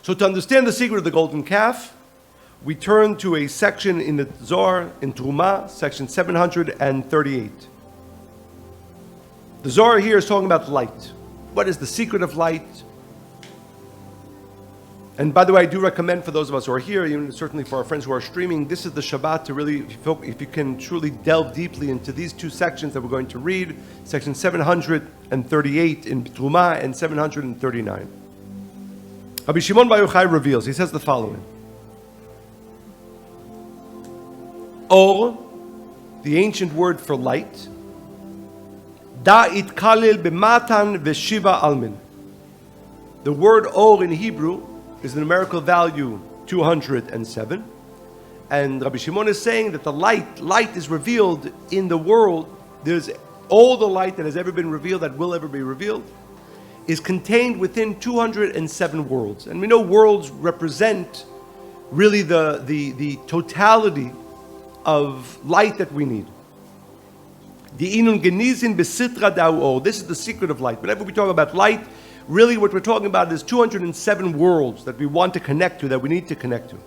So to understand the secret of the golden calf, we turn to a section in the Zohar, in Truma, section 738. The Zohar here is talking about light. What is the secret of light? And by the way, I do recommend for those of us who are here, even certainly for our friends who are streaming, this is the Shabbat to really, if you can truly delve deeply into these two sections that we're going to read, section 738 in Truma and 739. Rabbi Shimon Bar Yochai reveals, he says the following. Or, the ancient word for light, da itkalil b'matan v'shiva almin. The word or in Hebrew is the numerical value 207. And Rabbi Shimon is saying that the light is revealed in the world. There's all the light that has ever been revealed, that will ever be revealed, is contained within 207 worlds. And we know worlds represent really the totality of light that we need. This is the secret of light. Whenever we talk about light, really what we're talking about is 207 worlds that we want to connect to, that we need to connect to.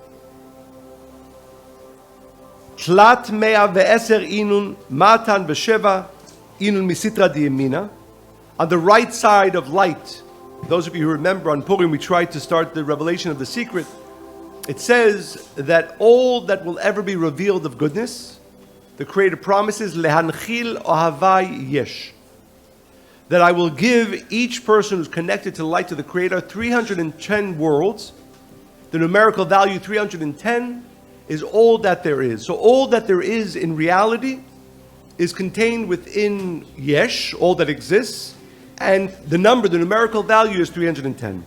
Tlat 110 inun matan v'sheva inun misitra diyemina. On the right side of light, those of you who remember on Purim, we tried to start the revelation of the secret. It says that all that will ever be revealed of goodness, the Creator promises, lehanchil ohavai yesh, that I will give each person who's connected to the light of the Creator 310 worlds. The numerical value 310 is all that there is. So all that there is in reality is contained within yesh, all that exists, and the numerical value is 310.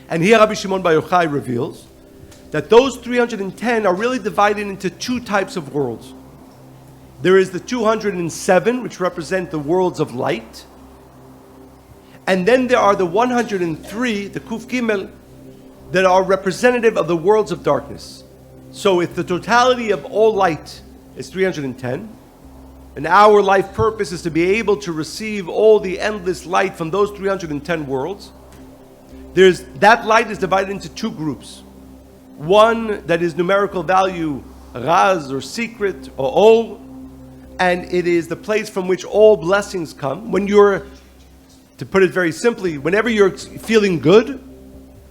And here Rabbi Shimon Bar Yochai reveals that those 310 are really divided into two types of worlds. There is the 207, which represent the worlds of light. And then there are the 103, the Kuf Gimel, that are representative of the worlds of darkness. So if the totality of all light is 310, and our life purpose is to be able to receive all the endless light from those 310 worlds, that light is divided into two groups. One that is numerical value Raz or secret or Or, and it is the place from which all blessings come. When you're, to put it very simply, whenever you're feeling good,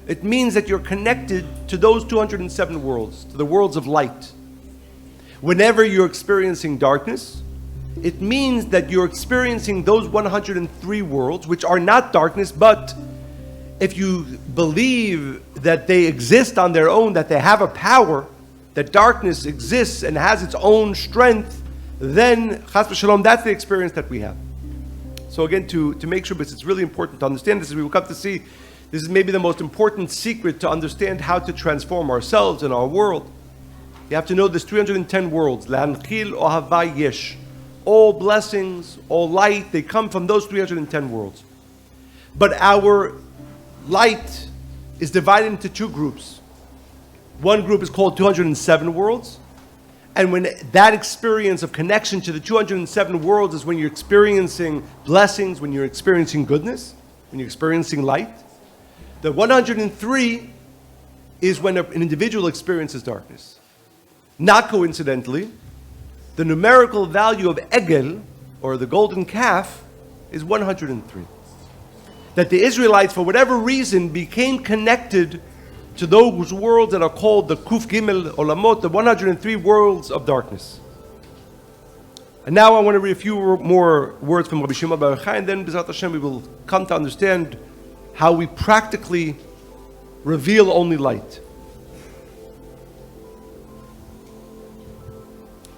it means that you're connected to those 207 worlds, to the worlds of light. Whenever you're experiencing darkness, it means that you're experiencing those 103 worlds, which are not darkness, but if you believe that they exist on their own, that they have a power, that darkness exists and has its own strength, then, chas v'shalom, that's the experience that we have. So again, to make sure, because it's really important to understand this, as we will come to see, this is maybe the most important secret to understand how to transform ourselves and our world. You have to know there's 310 worlds. Lehanchil ohavai yesh. All blessings, all light, they come from those 310 worlds. But our light is divided into two groups. One group is called 207 worlds. And when that experience of connection to the 207 worlds is when you're experiencing blessings, when you're experiencing goodness, when you're experiencing light. The 103 is when an individual experiences darkness. Not coincidentally, the numerical value of Egel, or the golden calf, is 103. That the Israelites, for whatever reason, became connected to those worlds that are called the Kuf Gimel Olamot, the 103 worlds of darkness. And now I want to read a few more words from Rabbi Shimon Bar Yochai, and then B'ezrat Hashem we will come to understand how we practically reveal only light.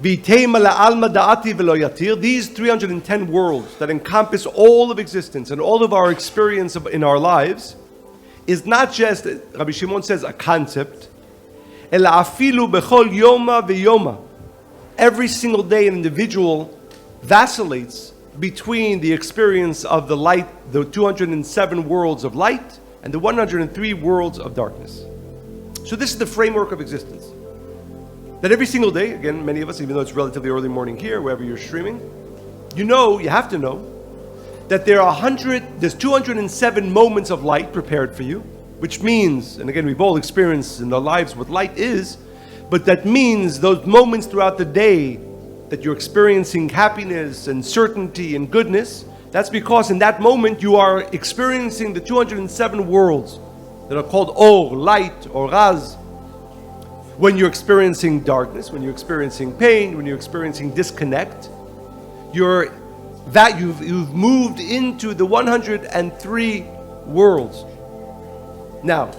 These 310 worlds that encompass all of existence and all of our experience in our lives is not just, Rabbi Shimon says, a concept. Every single day an individual vacillates between the experience of the light, the 207 worlds of light, and the 103 worlds of darkness. So this is the framework of existence. That every single day, again, many of us, even though it's relatively early morning here, wherever you're streaming, you have to know that there's 207 moments of light prepared for you, which means, and again, we've all experienced in our lives what light is, but that means those moments throughout the day that you're experiencing happiness and certainty and goodness, that's because in that moment you are experiencing the 207 worlds that are called Or, light, or Raz. When you're experiencing darkness, when you're experiencing pain, when you're experiencing disconnect, you've moved into the 103 worlds. Now,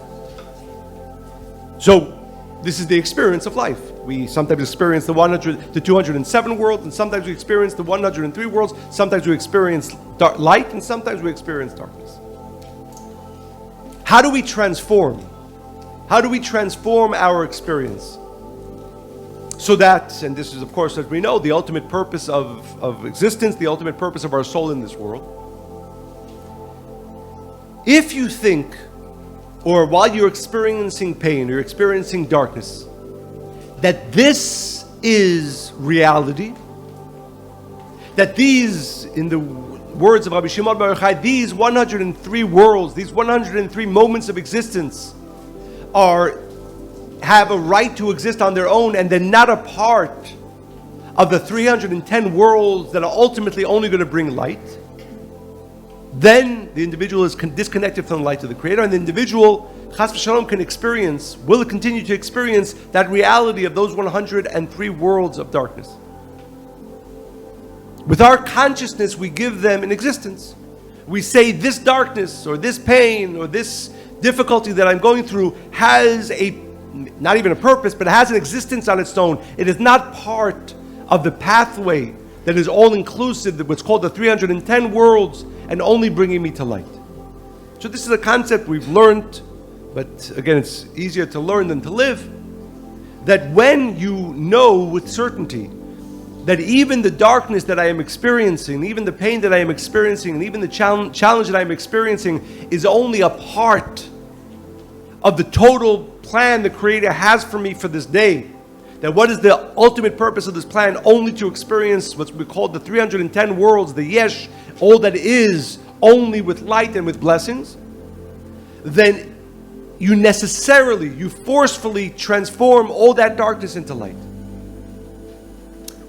so this is the experience of life. We sometimes experience the 207 worlds, and sometimes we experience the 103 worlds. Sometimes we experience light, and sometimes we experience darkness. How do we transform? How do we transform our experience? So that, and this is of course, as we know, the ultimate purpose of existence, the ultimate purpose of our soul in this world. If you think, or while you're experiencing pain, or you're experiencing darkness, that this is reality, that these, in the words of Rabbi Shimon Bar Yochai, these 103 worlds, these 103 moments of existence have a right to exist on their own, and they're not a part of the 310 worlds that are ultimately only going to bring light, then the individual is disconnected from the light of the Creator, and the individual, Chas v'Shalom, will continue to experience that reality of those 103 worlds of darkness. With our consciousness, we give them an existence. We say this darkness, or this pain, or this difficulty that I'm going through has not even a purpose, but it has an existence on its own. It is not part of the pathway that is all-inclusive, what's called the 310 worlds, and only bringing me to light. So this is a concept we've learned, but again, it's easier to learn than to live, that when you know with certainty that even the darkness that I am experiencing, even the pain that I am experiencing, and even the challenge that I am experiencing is only a part of the total plan the Creator has for me for this day. That what is the ultimate purpose of this plan? Only to experience what we call the 310 worlds, the yesh, all that is, only with light and with blessings. Then you forcefully transform all that darkness into light.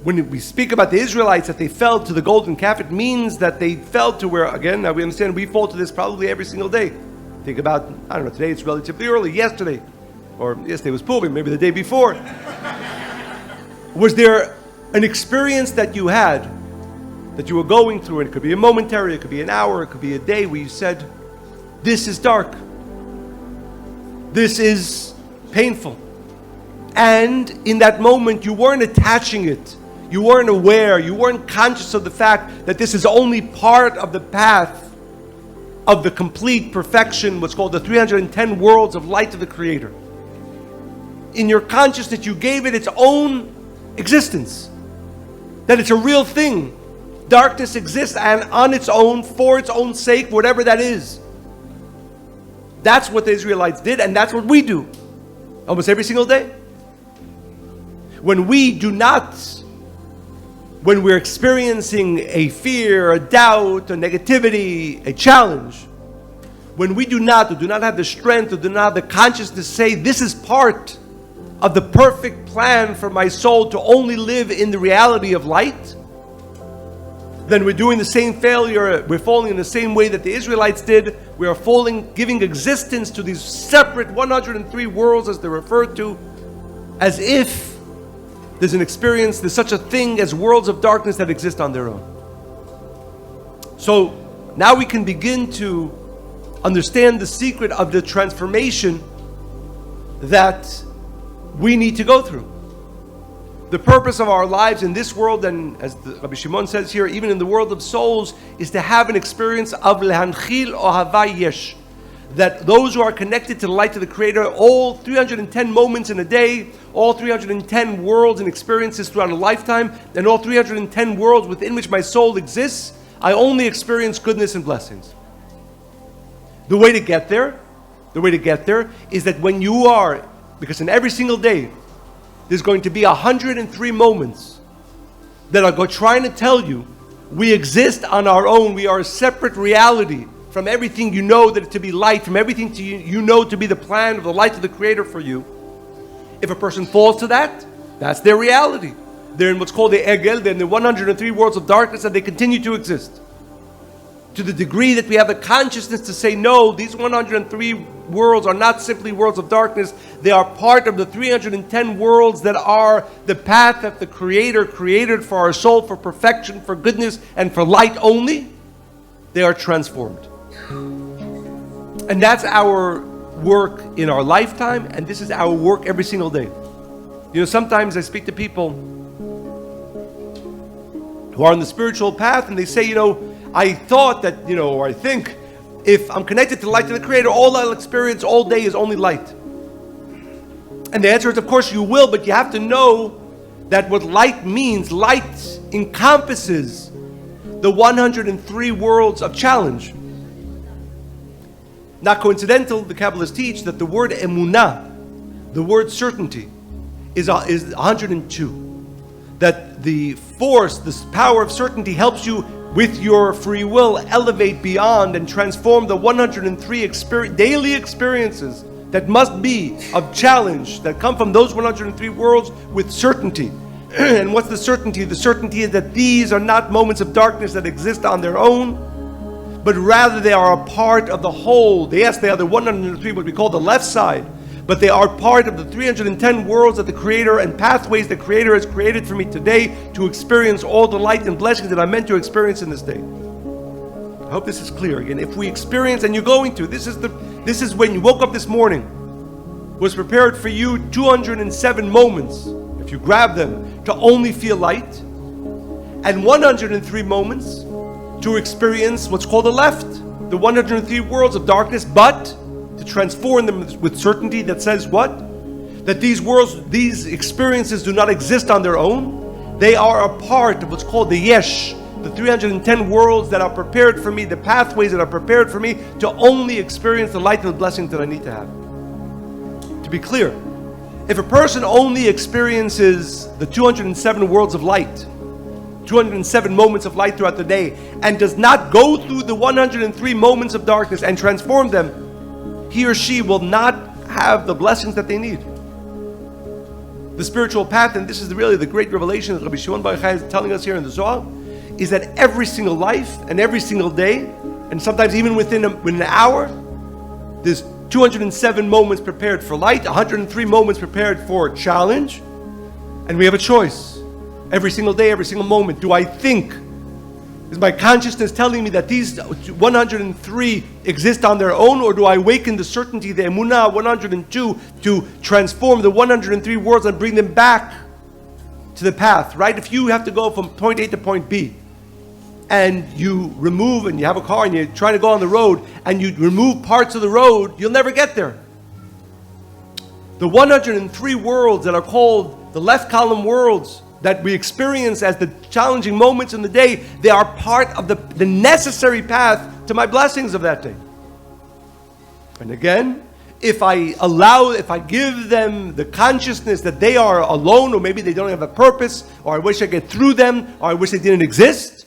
When we speak about the Israelites, that they fell to the golden calf, it means that they fell to where, again, now we understand we fall to this probably every single day. Think about, I don't know, today it's relatively early, yesterday was Purim, maybe the day before. Was there an experience that you had, that you were going through, and it could be a momentary, it could be an hour, it could be a day, where you said, this is dark, this is painful. And in that moment, you weren't attaching it, you weren't aware, you weren't conscious of the fact that this is only part of the path of the complete perfection, what's called the 310 worlds of light of the Creator. In your consciousness, you gave it its own existence, that it's a real thing. Darkness exists, and on its own, for its own sake, whatever that is. That's what the Israelites did, and that's what we do almost every single day. When we're experiencing a fear, a doubt, a negativity, a challenge, when we do not have the strength, or do not have the consciousness to say, this is part of the perfect plan for my soul to only live in the reality of light, then we're doing the same failure. We're falling in the same way that the Israelites did. We are giving existence to these separate 103 worlds, as they're referred to, as if there's such a thing as worlds of darkness that exist on their own. So now we can begin to understand the secret of the transformation that we need to go through. The purpose of our lives in this world, and as Rabbi Shimon says here, even in the world of souls, is to have an experience of lehanchil ohava yesh. That those who are connected to the light of the Creator, all 310 moments in a day, all 310 worlds and experiences throughout a lifetime, and all 310 worlds within which my soul exists, I only experience goodness and blessings. The way to get there is that when you are, because in every single day, there's going to be 103 moments that are trying to tell you we exist on our own, we are a separate reality from everything you know that to be light, from everything you know to be the plan of the light of the Creator for you. If a person falls to that, that's their reality. They're in what's called the Egel, they're in the 103 worlds of darkness, and they continue to exist. To the degree that we have the consciousness to say, no, these 103 worlds are not simply worlds of darkness, they are part of the 310 worlds that are the path that the Creator created for our soul, for perfection, for goodness, and for light only. They are transformed. And that's our work in our lifetime, and this is our work every single day. You know, sometimes I speak to people who are on the spiritual path, and they say, you know, I thought that, you know, or I think, if I'm connected to the light of the Creator, all I'll experience all day is only light. And the answer is, of course you will, but you have to know that what light means, light encompasses the 103 worlds of challenge. Not coincidental, the Kabbalists teach that the word emunah, the word certainty, is 102. That the force, this power of certainty helps you with your free will elevate beyond and transform the 103 daily experiences that must be of challenge, that come from those 103 worlds with certainty. And what's the certainty? The certainty is that these are not moments of darkness that exist on their own, but rather they are a part of the whole. Yes, they are the 103, what we call the left side, but they are part of the 310 worlds of the Creator and pathways the Creator has created for me today to experience all the light and blessings that I'm meant to experience in this day. I hope this is clear. Again, if we experience, and you're going to, this is when you woke up this morning, was prepared for you 207 moments, if you grab them, to only feel light, and 103 moments to experience what's called the left, the 103 worlds of darkness, but to transform them with certainty that says what? That these worlds, these experiences do not exist on their own. They are a part of what's called the yesh, the 310 worlds that are prepared for me, the pathways that are prepared for me to only experience the light and the blessings that I need to have. To be clear, if a person only experiences the 207 worlds of light, 207 moments of light throughout the day, and does not go through the 103 moments of darkness and transform them, he or she will not have the blessings that they need. The spiritual path, and this is really the great revelation that Rabbi Shimon Bar Yochai is telling us here in the Zohar, is that every single life and every single day, and sometimes even within an hour, there's 207 moments prepared for light, 103 moments prepared for challenge, and we have a choice. Every single day, every single moment, do I think, is my consciousness telling me that these 103 exist on their own, or do I awaken the certainty, the emunah 102, to transform the 103 worlds and bring them back to the path, right? If you have to go from point A to point B, and you remove, and you have a car and you're trying to go on the road, and you remove parts of the road, you'll never get there. The 103 worlds that are called the left column worlds that we experience as the challenging moments in the day, they are part of the necessary path to my blessings of that day. And again, if I give them the consciousness that they are alone, or maybe they don't have a purpose, or I wish I could get through them, or I wish they didn't exist,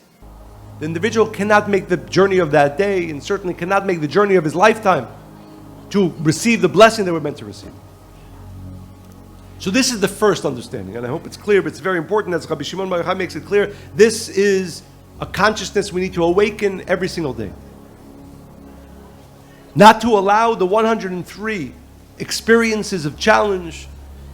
the individual cannot make the journey of that day, and certainly cannot make the journey of his lifetime to receive the blessing that we're meant to receive. So this is the first understanding, and I hope it's clear, but it's very important, as Rabbi Shimon Bar Yochai makes it clear, this is a consciousness we need to awaken every single day. Not to allow the 103 experiences of challenge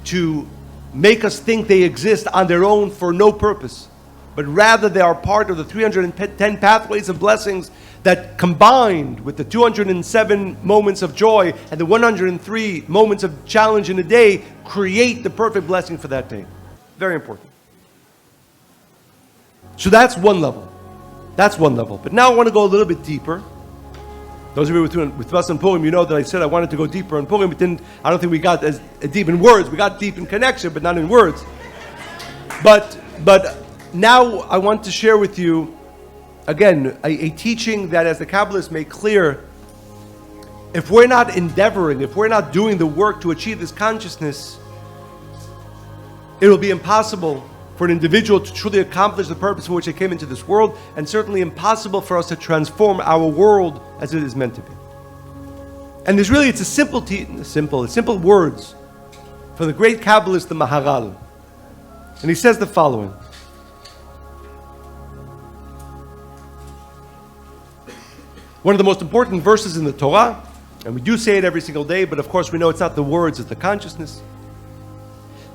to make us think they exist on their own for no purpose, but rather they are part of the 310 pathways of blessings that, combined with the 207 moments of joy and the 103 moments of challenge in a day, create the perfect blessing for that day. Very important. So that's one level. That's one level. But now I want to go a little bit deeper. Those of you with us in Purim, you know that I said I wanted to go deeper in Purim. I don't think we got as deep in words. We got deep in connection, but not in words. But now I want to share with you, again, a teaching that, as the Kabbalists make clear, if we're not endeavoring, if we're not doing the work to achieve this consciousness, it will be impossible for an individual to truly accomplish the purpose for which they came into this world, and certainly impossible for us to transform our world as it is meant to be. And there's really, it's a simple words from the great Kabbalist, the Maharal. And he says the following. One of the most important verses in the Torah, and we do say it every single day, but of course we know it's not the words, it's the consciousness.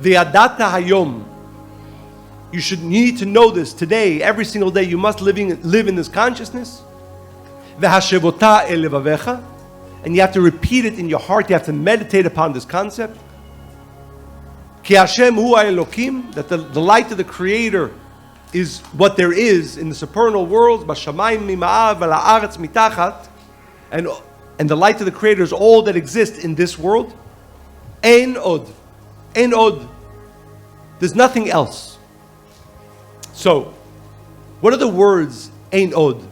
V'yadata hayom. You need to know this today, every single day. You must live in this consciousness. V'hashevota el levavecha. And you have to repeat it in your heart. You have to meditate upon this concept. Ki Hashem hu ha'elokim. That the light of the Creator is what there is in the supernal world. Bashamayim mima'av v'la'aretz mitachat. And the light of the Creator is all that exists in this world. Ein od. Ein od. There's nothing else. So, what are the words ein od?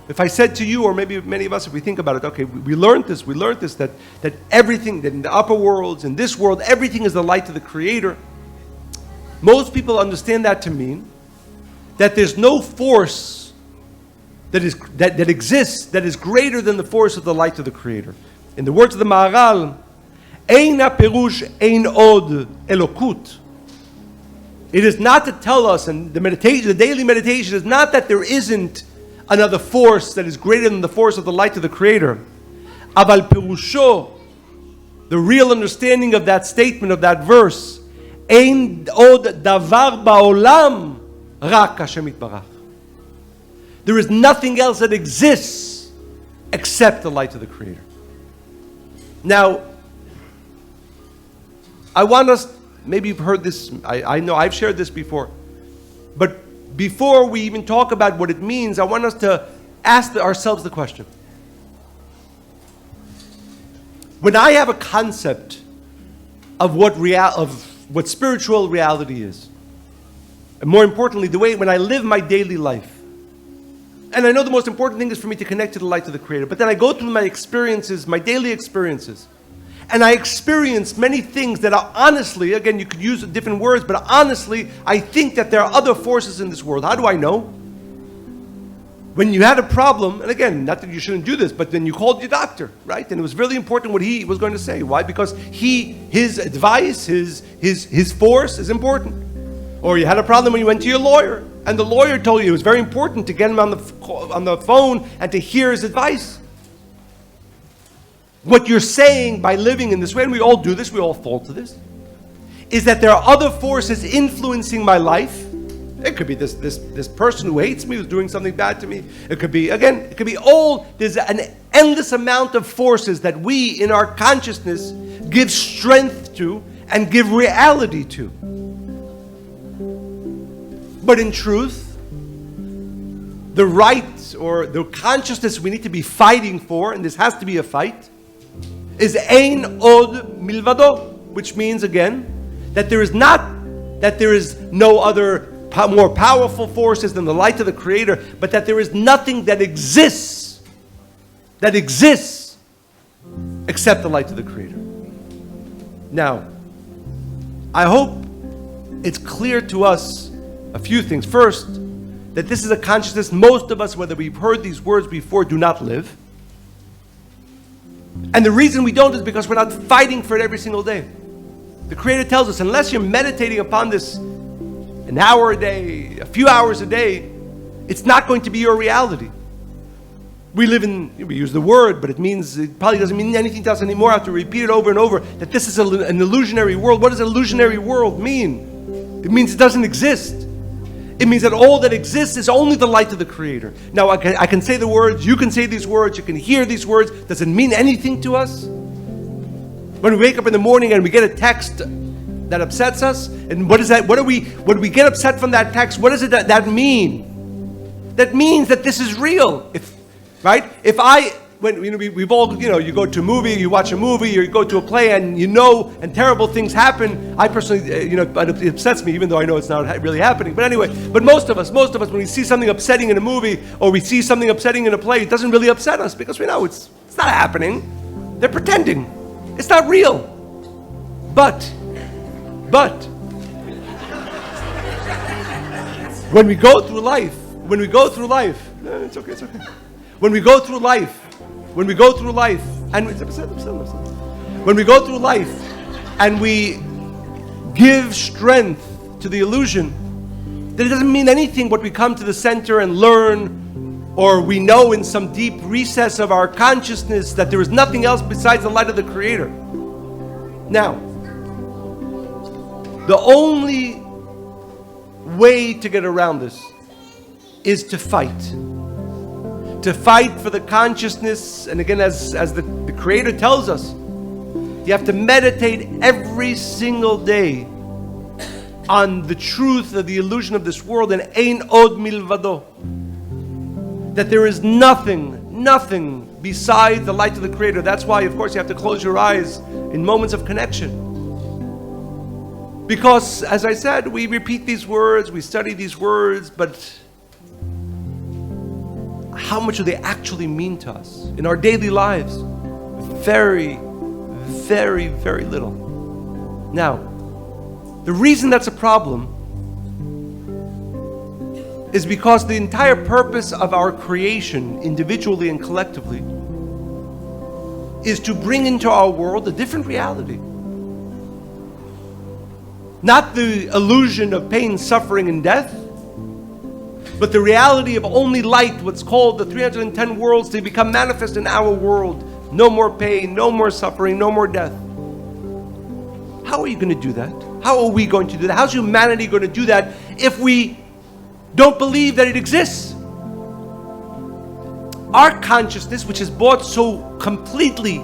If I said to you, or maybe many of us, if we think about it, okay, we learned this, that everything, that in the upper worlds, in this world, everything is the light of the Creator. Most people understand that to mean that there's no force that exists that is greater than the force of the light of the Creator. In the words of the Maharal, ein perush ein od elokut. It is not to tell us, and the daily meditation is not that there isn't another force that is greater than the force of the light of the Creator. Aval perusho, the real understanding of that statement, of that verse, ein od davar ba'olam rak Hashem yitbarach. There is nothing else that exists except the light of the Creator. Now, I want us, maybe you've heard this, I know I've shared this before, but before we even talk about what it means, I want us to ask ourselves the question. When I have a concept of what spiritual reality is, and more importantly, the way when I live my daily life, and I know the most important thing is for me to connect to the light of the Creator, but then I go through my experiences, my daily experiences, and I experience many things that are honestly, again, you could use different words, but honestly, I think that there are other forces in this world. How do I know? When you had a problem, and again, not that you shouldn't do this, but then you called your doctor, right? And it was really important what he was going to say. Why? Because his advice, his force is important. Or you had a problem when you went to your lawyer, and the lawyer told you it was very important to get him on the phone and to hear his advice. What you're saying by living in this way, and we all do this, we all fall to this, is that there are other forces influencing my life. It could be this person who hates me, who's doing something bad to me. It could be, there's an endless amount of forces that we in our consciousness give strength to and give reality to. But in truth, the right or the consciousness we need to be fighting for, and this has to be a fight, is ein od milvado, which means again that there is no other more powerful forces than the light of the Creator, but that there is nothing that exists except the light of the Creator. Now, I hope it's clear to us a few things. First, that this is a consciousness most of us, whether we've heard these words before, do not live. And the reason we don't is because we're not fighting for it every single day. The Creator tells us, unless you're meditating upon this an hour a day, a few hours a day, it's not going to be your reality. We use the word, but it probably doesn't mean anything to us anymore. I have to repeat it over and over, that this is an illusionary world. What does an illusionary world mean? It means it doesn't exist. It means that all that exists is only the light of the Creator. Now, I can say the words, you can say these words, you can hear these words. Does it mean anything to us? When we wake up in the morning and we get a text that upsets us, and what is that? When we get upset from that text, what does that mean? That means that this is real. We've all, you go to a movie, you watch a movie, or you go to a play, and terrible things happen. I personally, it upsets me, even though I know it's not really happening. But anyway, most of us, when we see something upsetting in a movie, or we see something upsetting in a play, it doesn't really upset us because we know it's not happening. They're pretending. It's not real. But, When we go through life, no, it's okay. When we go through life, and when we go through life, and we give strength to the illusion, that it doesn't mean anything but we come to the center and learn, or we know in some deep recess of our consciousness that there is nothing else besides the light of the Creator. Now, the only way to get around this is to fight. To fight for the consciousness, and again, as the Creator tells us, you have to meditate every single day on the truth of the illusion of this world, and ein od milvado. That there is nothing besides the light of the Creator. That's why, of course, you have to close your eyes in moments of connection. Because, as I said, we repeat these words, we study these words, but how much do they actually mean to us in our daily lives? Very, very, very little. Now, the reason that's a problem is because the entire purpose of our creation, individually and collectively, is to bring into our world a different reality. Not the illusion of pain, suffering, and death, but the reality of only light, what's called the 310 worlds, to become manifest in our world. No more pain, no more suffering, no more death. How are you going to do that? How are we going to do that? How's humanity going to do that if we don't believe that it exists? Our consciousness, which is bought so completely,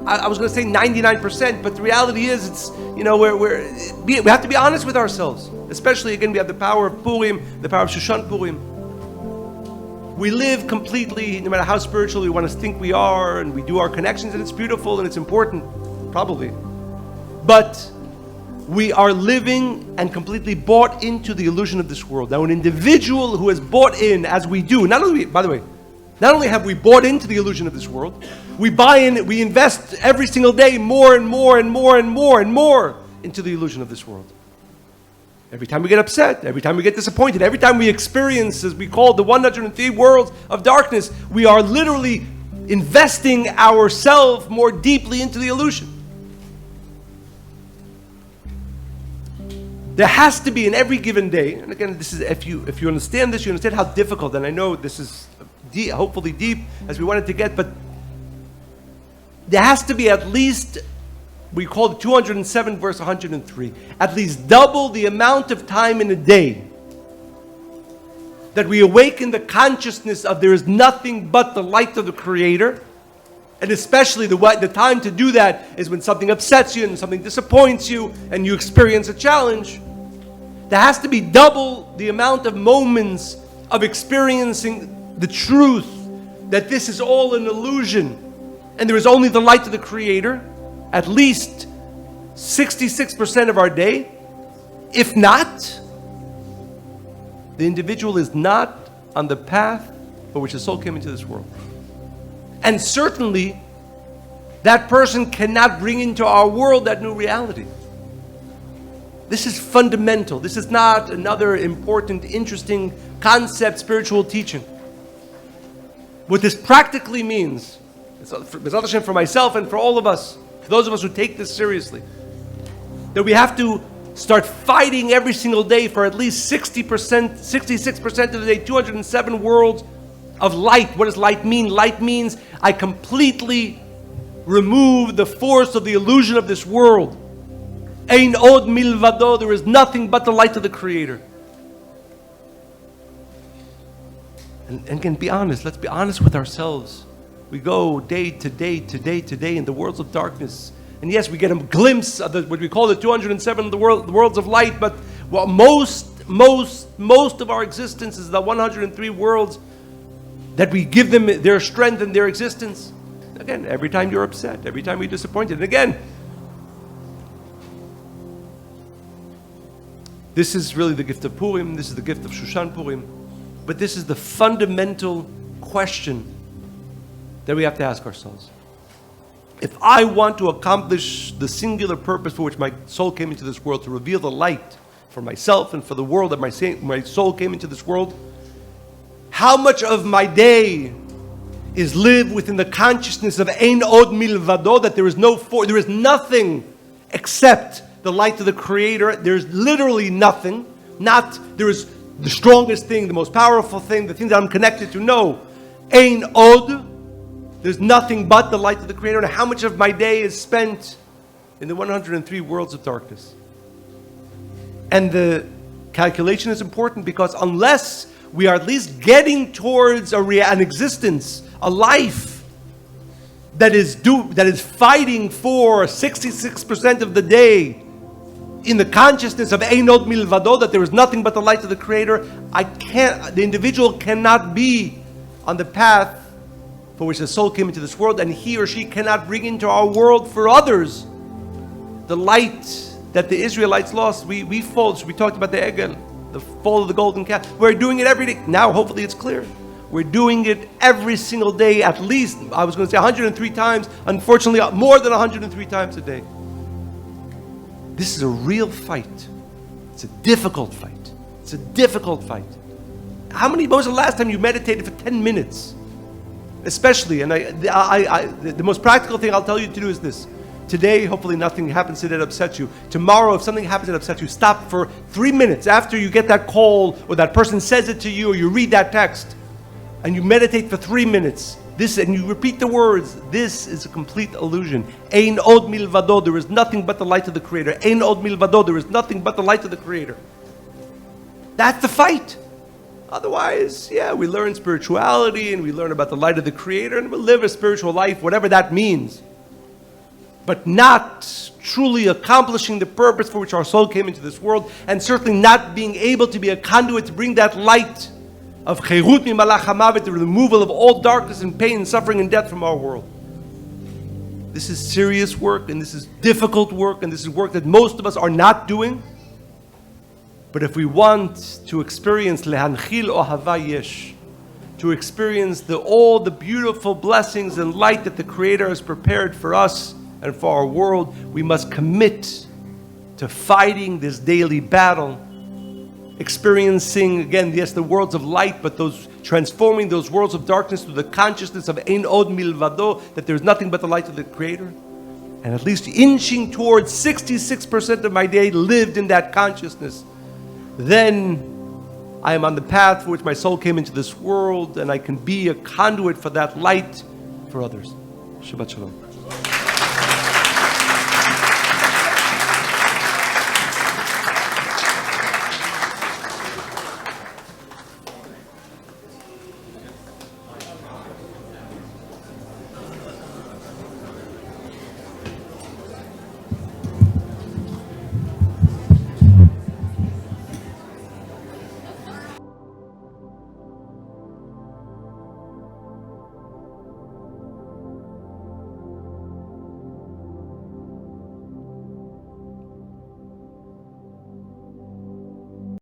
I was going to say 99%, but the reality is, it's, we have to be honest with ourselves. Especially, again, we have the power of Purim, the power of Shushan Purim. We live completely, no matter how spiritual we want to think we are, and we do our connections, and it's beautiful and it's important, probably. But we are living and completely bought into the illusion of this world. Now, an individual who has bought in, as we do, not only have we bought into the illusion of this world, we buy in, we invest every single day more and more and more and more and more into the illusion of this world. Every time we get upset, every time we get disappointed, every time we experience, as we call the 103 worlds of darkness, we are literally investing ourselves more deeply into the illusion. There has to be in every given day, and again, this is if you understand this, you understand how difficult, and I know this is hopefully deep as we wanted to get, but there has to be at least, we call it 207 verse 103, at least double the amount of time in a day that we awaken the consciousness of there is nothing but the light of the Creator. And especially the time to do that is when something upsets you and something disappoints you and you experience a challenge. There has to be double the amount of moments of experiencing the truth that this is all an illusion and there is only the light of the Creator, at least 66% of our day. If not, the individual is not on the path for which the soul came into this world. And certainly, that person cannot bring into our world that new reality. This is fundamental. This is not another important, interesting concept, spiritual teaching. What this practically means, for myself and for all of us, for those of us who take this seriously, that we have to start fighting every single day for at least 60%, 66% of the day, 207 worlds of light. What does light mean? Light means I completely remove the force of the illusion of this world. Ein od milvado, there is nothing but the light of the Creator. And again, be honest. Let's be honest with ourselves. We go day to day to day to day in the worlds of darkness. And yes, we get a glimpse of what we call the 207 of the worlds of light, but most of our existence is the 103 worlds that we give them their strength and their existence. Again, every time you're upset, every time you're disappointed. And again, this is really the gift of Purim, this is the gift of Shushan Purim, but this is the fundamental question that we have to ask ourselves. If I want to accomplish the singular purpose for which my soul came into this world, to reveal the light for myself and for the world, that my soul came into this world, how much of my day is lived within the consciousness of Ein Od Milvado, that there is nothing except the light of the Creator. There's literally nothing. There is the strongest thing, the most powerful thing, the thing that I'm connected to. No. Ein Od. There's nothing but the light of the Creator. And how much of my day is spent in the 103 worlds of darkness? And the calculation is important, because unless we are at least getting towards an existence, a life that is fighting for 66% of the day in the consciousness of Ein Od Milvado, that there is nothing but the light of the Creator, the individual cannot be on the path for which the soul came into this world, and he or she cannot bring into our world for others the light that the Israelites lost. We fall. So we talked about the Egel, the fall of the golden calf. We're doing it every day. Now, hopefully it's clear. We're doing it every single day, at least, I was going to say 103 times. Unfortunately, more than 103 times a day. This is a real fight. It's a difficult fight. It's a difficult fight. When was the last time you meditated for 10 minutes? Especially, and the most practical thing I'll tell you to do is this. Today, hopefully nothing happens today that upsets you. Tomorrow, if something happens that upsets you, stop for 3 minutes after you get that call, or that person says it to you, or you read that text, and you meditate for 3 minutes. And you repeat the words. This is a complete illusion. Ein Od Milvado, there is nothing but the light of the Creator. Ein Od Milvado, there is nothing but the light of the Creator. That's the fight. Otherwise, we learn spirituality, and we learn about the light of the Creator, and we'll live a spiritual life, whatever that means. But not truly accomplishing the purpose for which our soul came into this world, and certainly not being able to be a conduit to bring that light of Cherut Mimalach HaMavet, the removal of all darkness and pain and suffering and death from our world. This is serious work, and this is difficult work, and this is work that most of us are not doing. But if we want to experience Lehanchil Ohava Yesh, to experience all the beautiful blessings and light that the Creator has prepared for us and for our world, we must commit to fighting this daily battle, experiencing, again, yes, the worlds of light, but transforming those worlds of darkness to the consciousness of Ein Od Milvado, that there's nothing but the light of the Creator, and at least inching towards 66% of my day lived in that consciousness. Then I am on the path for which my soul came into this world, and I can be a conduit for that light for others. Shabbat Shalom.